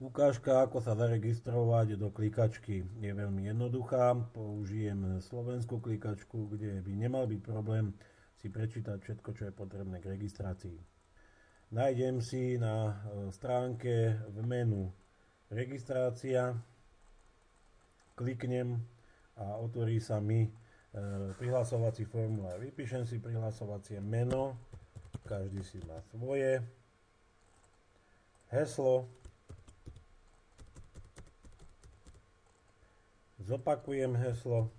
Ukážka, ako sa zaregistrovať do klikačky, je veľmi jednoduchá. Použijem slovenskú klikačku, kde by nemal byť problém si prečítať všetko, čo je potrebné k registrácii. Nájdem si na stránke v menu registrácia, kliknem a otvorí sa mi prihlasovací formulár. Vypíšem si prihlasovacie meno, každý si má svoje, heslo, zopakujem heslo,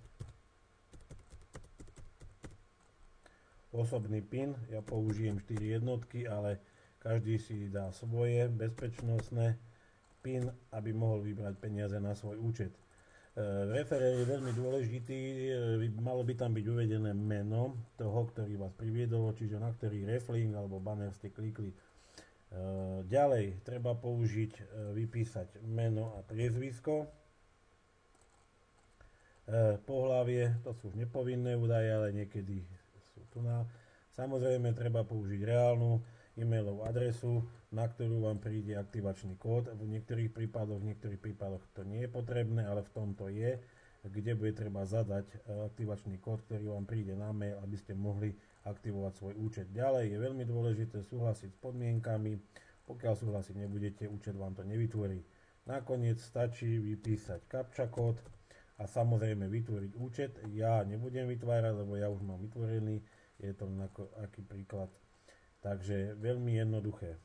osobný PIN, ja použijem 4 jednotky, ale každý si dá svoje bezpečnostné PIN, aby mohol vybrať peniaze na svoj účet. Referér je veľmi dôležitý, malo by tam byť uvedené meno toho, ktorý vás priviedol, čiže na ktorý reflink alebo banner ste klikli. Ďalej treba vypísať meno a priezvisko. Pohlavie, to sú už nepovinné údaje, ale niekedy sú tu na. Samozrejme treba použiť reálnu e-mailovú adresu, na ktorú vám príde aktivačný kód. V niektorých prípadoch to nie je potrebné, ale v tomto je, kde bude treba zadať aktivačný kód, ktorý vám príde na mail, aby ste mohli aktivovať svoj účet. Ďalej je veľmi dôležité súhlasiť s podmienkami. Pokiaľ súhlasiť nebudete, účet vám to nevytvorí. Nakoniec stačí vypísať captcha kód a samozrejme vytvoriť účet. Ja nebudem vytvárať, lebo ja už mám vytvorený. Je to aký príklad. Takže veľmi jednoduché.